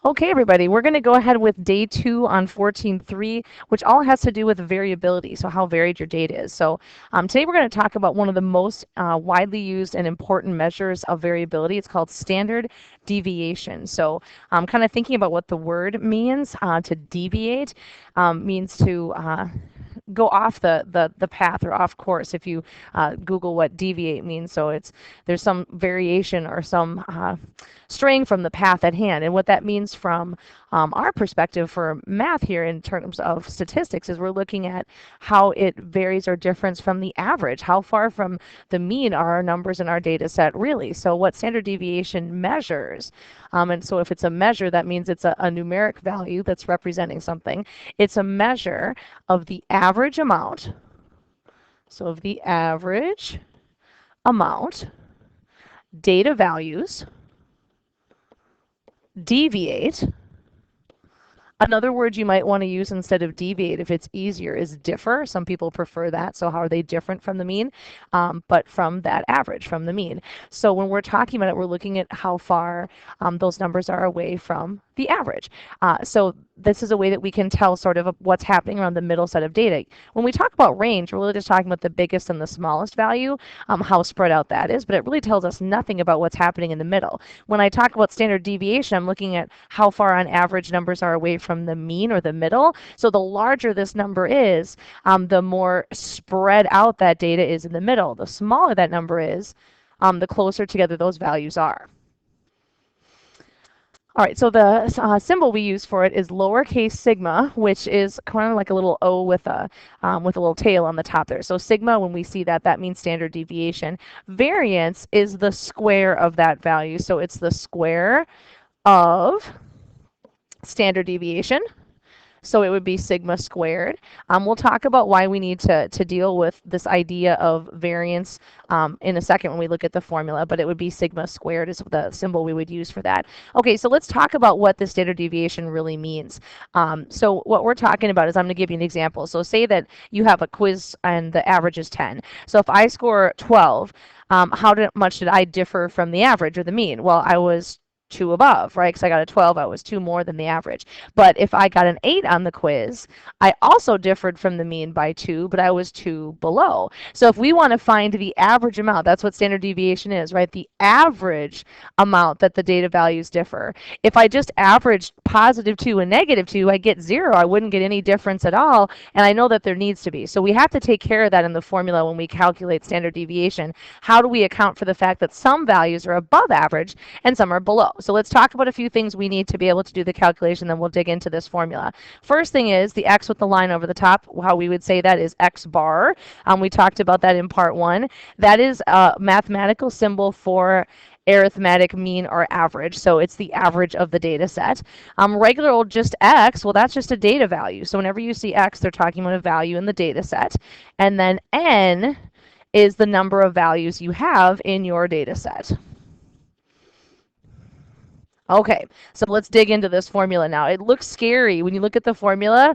Okay, everybody, we're going to go ahead with day 2 on 14.3, which all has to do with variability, so how varied your data is. So today we're going to talk about one of the most widely used and important measures of variability. It's called standard deviation. So kind of thinking about what the word means, to deviate means to go off the path or off course if you Google what deviate means. So there's some variation or some straying from the path at hand. And what that means from our perspective for math here in terms of statistics is we're looking at how it varies or differs from the average. How far from the mean are our numbers in our data set really? So what standard deviation measures, and so if it's a measure, that means it's a numeric value that's representing something. It's a measure of the average amount, so of the average amount data values deviate. Another word you might want to use instead of deviate, if it's easier, is differ. Some people prefer that. So how are they different from the mean? But from that average, from the mean. So when we're talking about it, we're looking at how far those numbers are away from the average. So this is a way that we can tell sort of what's happening around the middle set of data. When we talk about range, we're really just talking about the biggest and the smallest value, how spread out that is, but it really tells us nothing about what's happening in the middle. When I talk about standard deviation, I'm looking at how far on average numbers are away from the mean or the middle. So the larger this number is, the more spread out that data is in the middle. The smaller that number is, the closer together those values are. All right, so the symbol we use for it is lowercase sigma, which is kind of like a little O with a little tail on the top there. So sigma, when we see that, that means standard deviation. Variance is the square of that value. So it's the square of standard deviation. So it would be sigma squared. We'll talk about why we need to deal with this idea of variance in a second when we look at the formula, but it would be sigma squared is the symbol we would use for that. Okay, so let's talk about what the standard deviation really means. So what we're talking about is, I'm going to give you an example. So say that you have a quiz and the average is 10. So if I score 12, how much did I differ from the average or the mean? Well, I was 2 above, right? Because I got a 12, I was 2 more than the average. But if I got an 8 on the quiz, I also differed from the mean by 2, but I was 2 below. So if we want to find the average amount, that's what standard deviation is, right? The average amount that the data values differ. If I just averaged positive 2 and negative 2, I get 0. I wouldn't get any difference at all, and I know that there needs to be. So we have to take care of that in the formula when we calculate standard deviation. How do we account for the fact that some values are above average and some are below? So let's talk about a few things we need to be able to do the calculation, then we'll dig into this formula. First thing is the x with the line over the top. How we would say that is x bar. We talked about that in part 1. That is a mathematical symbol for arithmetic mean or average. So it's the average of the data set. Regular old just x, well, that's just a data value. So whenever you see x, they're talking about a value in the data set. And then n is the number of values you have in your data set. Okay, so let's dig into this formula now. It looks scary when you look at the formula.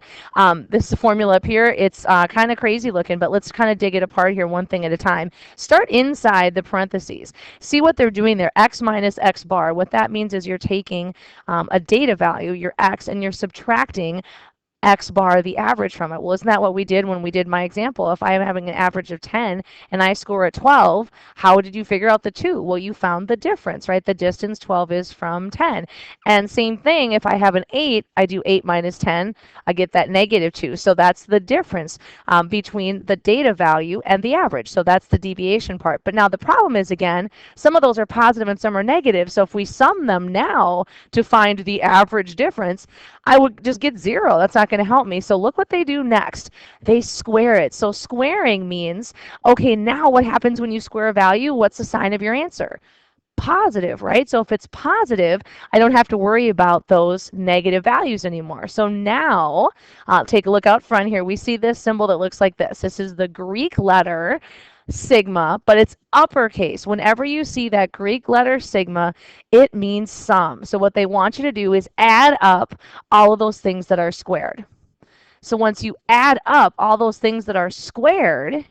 This formula up here, it's kind of crazy looking, but let's kind of dig it apart here one thing at a time. Start inside the parentheses. See what they're doing there, x minus x bar. What that means is you're taking a data value, your x, and you're subtracting x bar, the average from it. Well, isn't that what we did when we did my example? If I am having an average of 10 and I score a 12, how did you figure out the 2? Well, you found the difference, right? The distance 12 is from 10. And same thing, if I have an 8, I do 8 minus 10, I get that negative 2. So that's the difference between the data value and the average. So that's the deviation part. But now the problem is, again, some of those are positive and some are negative. So if we sum them now to find the average difference, I would just get 0. That's not going to help me. So look what they do next. They square it. So squaring means, okay, now what happens when you square a value? What's the sign of your answer? Positive, right? So if it's positive, I don't have to worry about those negative values anymore. So now, take a look out front here. We see this symbol that looks like this. This is the Greek letter sigma, but it's uppercase. Whenever you see that Greek letter sigma, it means sum. So what they want you to do is add up all of those things that are squared. So once you add up all those things that are squared,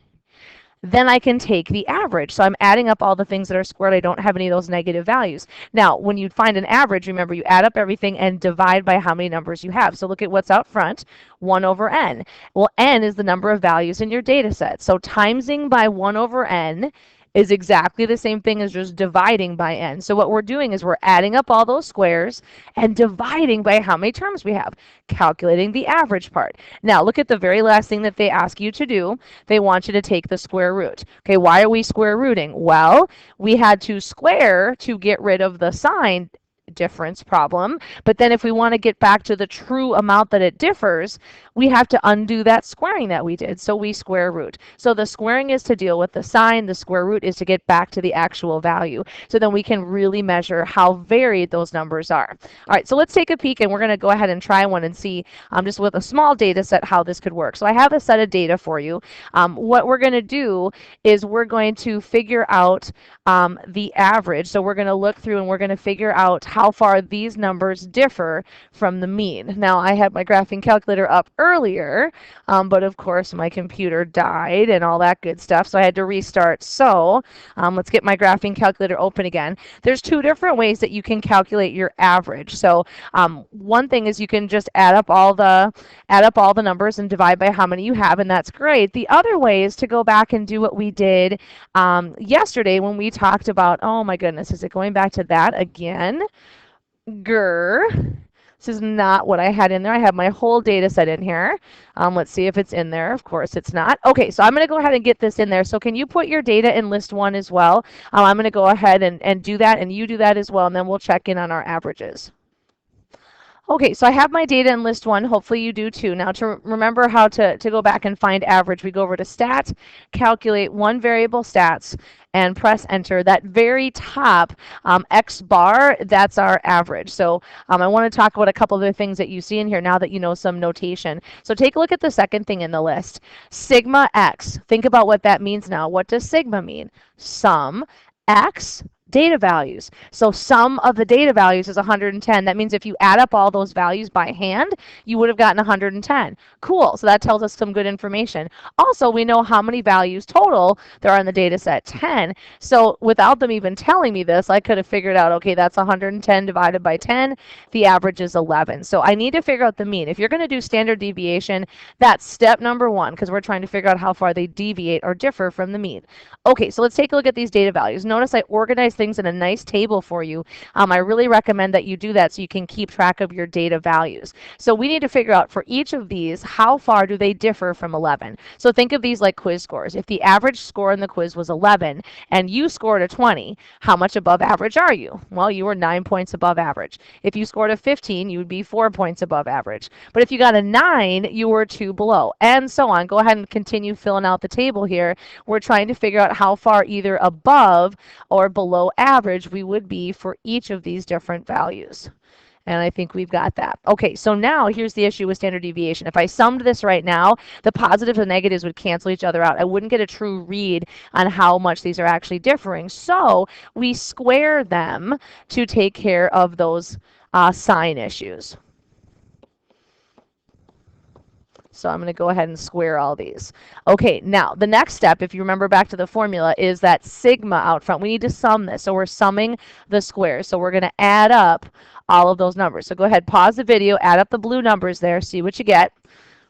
then I can take the average. So I'm adding up all the things that are squared. I don't have any of those negative values. Now, when you find an average, remember you add up everything and divide by how many numbers you have. So look at what's out front, 1 over n. Well, n is the number of values in your data set. So timesing by 1 over n is exactly the same thing as just dividing by n. So what we're doing is we're adding up all those squares and dividing by how many terms we have, calculating the average part. Now look at the very last thing that they ask you to do. They want you to take the square root. Okay, why are we square rooting? Well, we had to square to get rid of the sign difference problem, but then if we want to get back to the true amount that it differs, we have to undo that squaring that we did, so we square root. So the squaring is to deal with the sign, the square root is to get back to the actual value, so then we can really measure how varied those numbers are. All right, so let's take a peek, and we're going to go ahead and try one and see just with a small data set how this could work. So I have a set of data for you. What we're going to do is we're going to figure out the average. So we're going to look through and we're going to figure out how far these numbers differ from the mean. Now I had my graphing calculator up earlier, but of course my computer died and all that good stuff, so I had to restart. So let's get my graphing calculator open again. There's two different ways that you can calculate your average. So one thing is you can just add up all the numbers and divide by how many you have, and that's great. The other way is to go back and do what we did yesterday when we talked about, oh my goodness, is it going back to that again? Grr. This is not what I had in there. I have my whole data set in here. Let's see if it's in there. Of course it's not. Okay, so I'm going to go ahead and get this in there. So can you put your data in list 1 as well? I'm going to go ahead and do that, and you do that as well, and then we'll check in on our averages. Okay, so I have my data in list 1. Hopefully you do too. Now to remember how to go back and find average, we go over to stat, calculate one variable stats, and press enter. That very top X bar, that's our average. So I want to talk about a couple of the things that you see in here now that you know some notation. So take a look at the second thing in the list. Sigma X. Think about what that means now. What does sigma mean? Sum X data values. So sum of the data values is 110. That means if you add up all those values by hand, you would have gotten 110. Cool. So that tells us some good information. Also, we know how many values total there are in the data set, 10. So without them even telling me this, I could have figured out, okay, that's 110 divided by 10. The average is 11. So I need to figure out the mean. If you're going to do standard deviation, that's step number 1, because we're trying to figure out how far they deviate or differ from the mean. Okay, so let's take a look at these data values. Notice I organized things in a nice table for you. I really recommend that you do that so you can keep track of your data values. So we need to figure out for each of these, how far do they differ from 11? So think of these like quiz scores. If the average score in the quiz was 11 and you scored a 20, how much above average are you? Well, you were 9 points above average. If you scored a 15, you would be 4 points above average. But if you got a 9, you were 2 below, and so on. Go ahead and continue filling out the table here. We're trying to figure out how far either above or below average we would be for each of these different values. And I think we've got that. Okay, so now here's the issue with standard deviation. If I summed this right now, the positives and negatives would cancel each other out. I wouldn't get a true read on how much these are actually differing. So we square them to take care of those sign issues. So I'm going to go ahead and square all these. Okay, now the next step, if you remember back to the formula, is that sigma out front. We need to sum this. So we're summing the squares. So we're going to add up all of those numbers. So go ahead, pause the video, add up the blue numbers there, see what you get.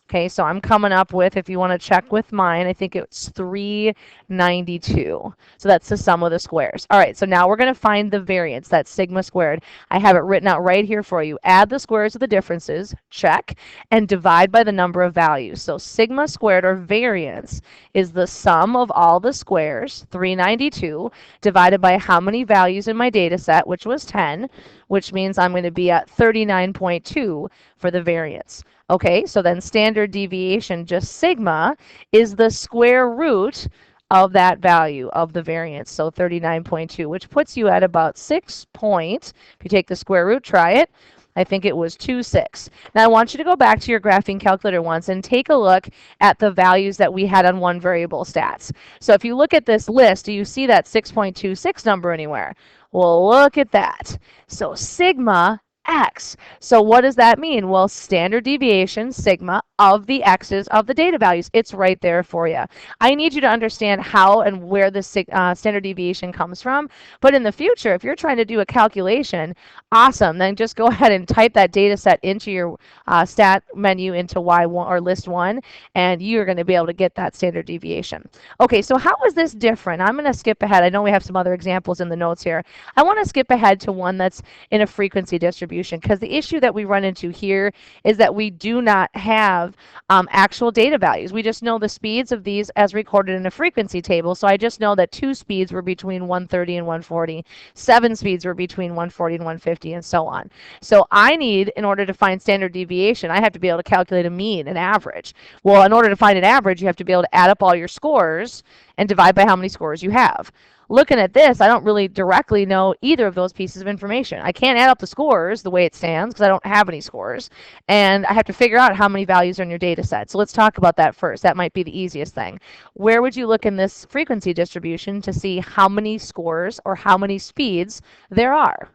Okay, so I'm coming up with, if you want to check with mine, I think it's 392. So that's the sum of the squares. All right, so now we're going to find the variance, that's sigma squared. I have it written out right here for you. Add the squares of the differences, check, and divide by the number of values. So sigma squared, or variance, is the sum of all the squares, 392, divided by how many values in my data set, which was 10, which means I'm going to be at 39.2 for the variance. Okay, so then standard deviation, just sigma, is the square root of that value of the variance, so 39.2, which puts you at about 6 points. If you take the square root, try it. I think it was 26. Now I want you to go back to your graphing calculator once and take a look at the values that we had on one variable stats. So if you look at this list, do you see that 6.26 number anywhere? Well, look at that. So sigma X. So what does that mean? Well, standard deviation, sigma, of the X's of the data values. It's right there for you. I need you to understand how and where the standard deviation comes from. But in the future, if you're trying to do a calculation, awesome. Then just go ahead and type that data set into your stat menu into Y1 or list 1, and you're going to be able to get that standard deviation. Okay, so how is this different? I'm going to skip ahead. I know we have some other examples in the notes here. I want to skip ahead to one that's in a frequency distribution, because the issue that we run into here is that we do not have actual data values. We just know the speeds of these as recorded in a frequency table. So I just know that 2 speeds were between 130 and 140, 7 speeds were between 140 and 150, and so on. So I need, in order to find standard deviation, I have to be able to calculate a mean, an average. Well, in order to find an average, you have to be able to add up all your scores and divide by how many scores you have. Looking at this, I don't really directly know either of those pieces of information. I can't add up the scores the way it stands because I don't have any scores, and I have to figure out how many values are in your data set. So let's talk about that first. That might be the easiest thing. Where would you look in this frequency distribution to see how many scores or how many speeds there are?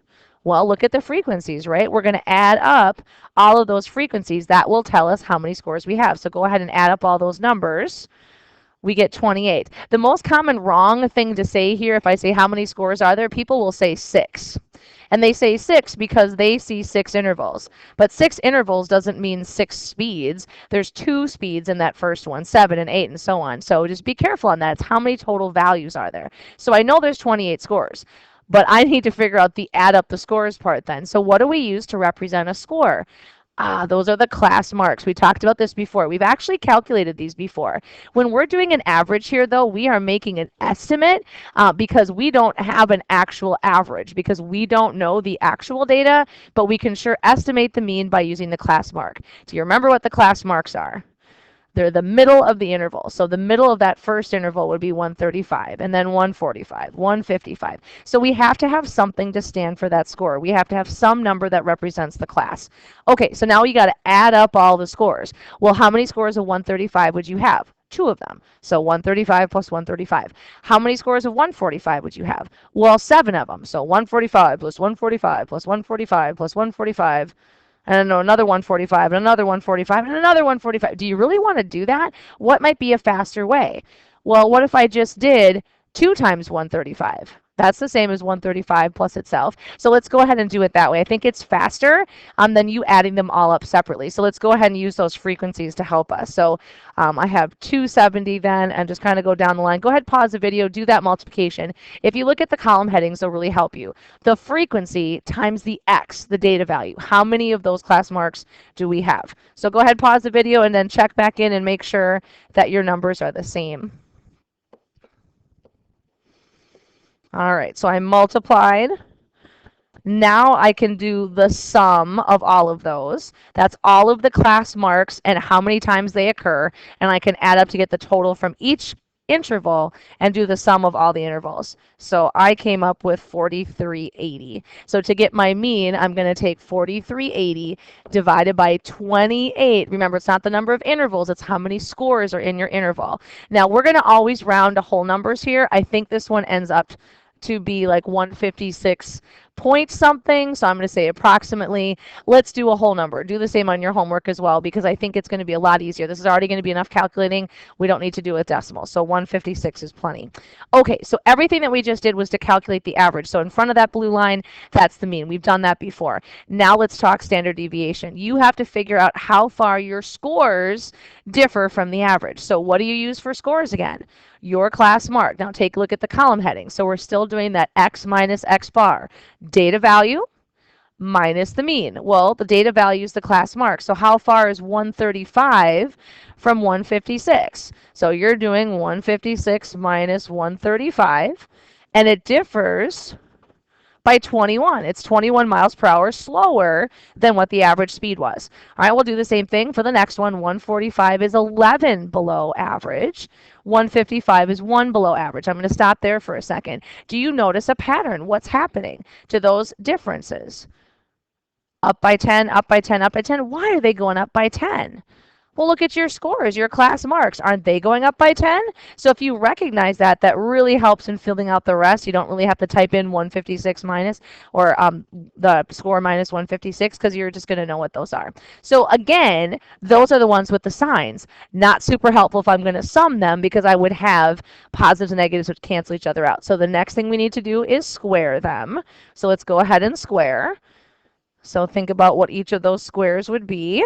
Well, look at the frequencies, right? We're going to add up all of those frequencies. That will tell us how many scores we have. So go ahead and add up all those numbers. We get 28. The most common wrong thing to say here, if I say how many scores are there, people will say 6. And they say 6 because they see 6 intervals. But 6 intervals doesn't mean 6 speeds. There's 2 speeds in that first one, 7 and 8 and so on. So just be careful on that. It's how many total values are there. So I know there's 28 scores, but I need to figure out the add up the scores part then. So what do we use to represent a score? Those are the class marks. We talked about this before. We've actually calculated these before. When we're doing an average here, though, we are making an estimate because we don't have an actual average, because we don't know the actual data, but we can sure estimate the mean by using the class mark. Do you remember what the class marks are? They're the middle of the interval. So the middle of that first interval would be 135, and then 145, 155. So we have to have something to stand for that score. We have to have some number that represents the class. Okay, so now you got to add up all the scores. Well, how many scores of 135 would you have? 2 of them. So 135 plus 135. How many scores of 145 would you have? Well, 7 of them. So 145 plus 145 plus 145 plus 145. And another 145, and another 145, and another 145. Do you really want to do that? What might be a faster way? Well, what if I just did 2 times 135? That's the same as 135 plus itself. So let's go ahead and do it that way. I think it's faster than you adding them all up separately. So let's go ahead and use those frequencies to help us. So I have 270 then, and just kind of go down the line. Go ahead, pause the video, do that multiplication. If you look at the column headings, they'll really help you. The frequency times the X, the data value. How many of those class marks do we have? So go ahead, pause the video, and then check back in and make sure that your numbers are the same. All right, so I multiplied. Now I can do the sum of all of those. That's all of the class marks and how many times they occur, and I can add up to get the total from each interval and do the sum of all the intervals. So I came up with 4380. So to get my mean, I'm going to take 4380 divided by 28. Remember, it's not the number of intervals, it's how many scores are in your interval. Now we're going to always round to whole numbers here. I think this one ends up to be like 156 point something, so I'm going to say approximately. Let's do a whole number. Do the same on your homework as well, because I think it's going to be a lot easier. This is already going to be enough calculating. We don't need to do a decimal, so 156 is plenty. Okay, so everything that we just did was to calculate the average. So in front of that blue line, that's the mean. We've done that before. Now let's talk standard deviation. You have to figure out how far your scores differ from the average. So what do you use for scores again? Your class mark. Now take a look at the column heading. So we're still doing that X minus X bar. Data value minus the mean. Well, the data value is the class mark. So how far is 135 from 156? So you're doing 156 minus 135, and it differs by 21. It's 21 miles per hour slower than what the average speed was. All right, we'll do the same thing for the next one. 145 is 11 below average. 155 is 1 below average. I'm going to stop there for a second. Do you notice a pattern? What's happening to those differences? Up by 10, up by 10, up by 10. Why are they going up by 10? Well, look at your scores, your class marks. Aren't they going up by 10? So if you recognize that, that really helps in filling out the rest. You don't really have to type in 156 minus or the score minus 156 because you're just going to know what those are. So again, those are the ones with the signs. Not super helpful if I'm going to sum them because I would have positives and negatives which cancel each other out. So the next thing we need to do is square them. So let's go ahead and square. So think about what each of those squares would be.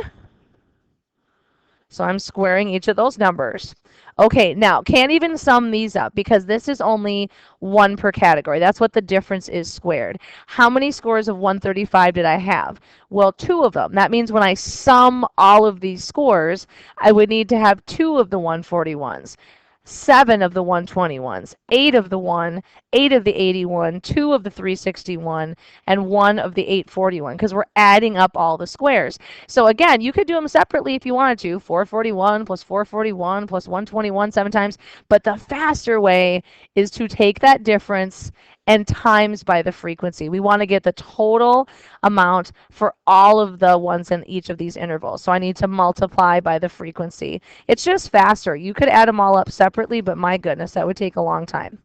So I'm squaring each of those numbers. Okay, now can't even sum these up because this is only one per category. That's what the difference is squared. How many scores of 135 did I have? Well, 2 of them. That means when I sum all of these scores, I would need to have 2 of the 141s. 7 of the 121s, 8 of the 8 of the 81, 2 of the 361, and 1 of the 841 because we're adding up all the squares. So again, you could do them separately if you wanted to, 441 plus 441 plus 121 7 times, but the faster way is to take that difference and times by the frequency. We want to get the total amount for all of the ones in each of these intervals. So I need to multiply by the frequency. It's just faster. You could add them all up separately, but my goodness, that would take a long time.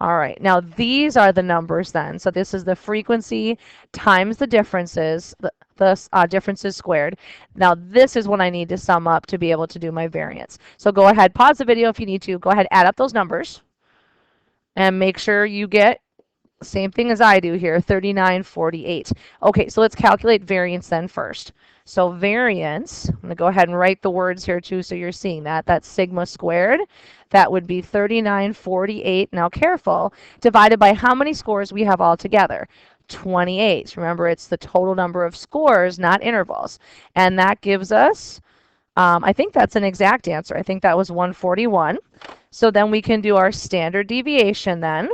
All right, now these are the numbers then. So this is the frequency times the differences, the differences squared. Now this is what I need to sum up to be able to do my variance. So go ahead, pause the video if you need to. Go ahead, add up those numbers. And make sure you get same thing as I do here, 3948. Okay, so let's calculate variance then first. So variance, I'm going to go ahead and write the words here too so you're seeing that. That's sigma squared. That would be 3948, now careful, divided by how many scores we have all together. 28. Remember, it's the total number of scores, not intervals. And that gives us, I think that's an exact answer. I think that was 141. So then we can do our standard deviation then,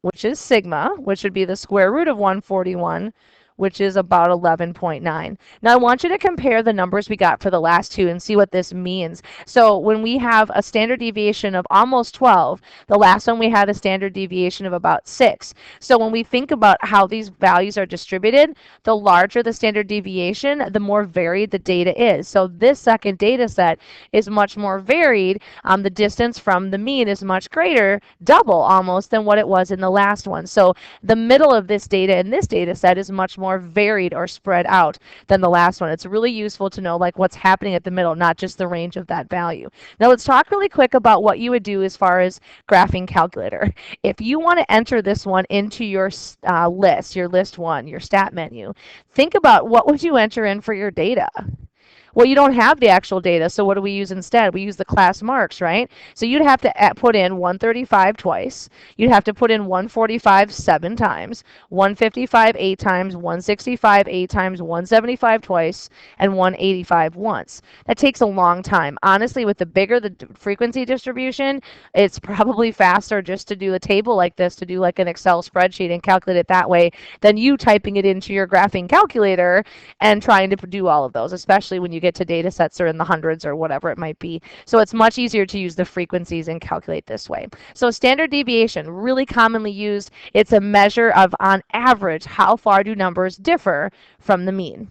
which is sigma, which would be the square root of 141, which is about 11.9. Now I want you to compare the numbers we got for the last two and see what this means. So when we have a standard deviation of almost 12, the last one we had a standard deviation of about 6. So when we think about how these values are distributed, the larger the standard deviation, the more varied the data is. So this second data set is much more varied. The distance from the mean is much greater, double almost, than what it was in the last one. So the middle of this data in this data set is much more varied or spread out than the last one. It's really useful to know like what's happening at the middle, not just the range of that value. Now let's talk really quick about what you would do as far as graphing calculator. If you want to enter this one into your list, your list one, your stat menu, think about what would you enter in for your data? Well, you don't have the actual data, so what do we use instead? We use the class marks, right? So you'd have to put in 135 twice. You'd have to put in 145 7 times, 155 8 times, 165 8 times, 175 twice, and 185 once. That takes a long time. Honestly, with the bigger the frequency distribution, it's probably faster just to do a table like this, to do like an Excel spreadsheet and calculate it that way, than you typing it into your graphing calculator and trying to do all of those, especially when you get to data sets or in the hundreds or whatever it might be. So it's much easier to use the frequencies and calculate this way. So standard deviation, really commonly used. It's a measure of, on average, how far do numbers differ from the mean.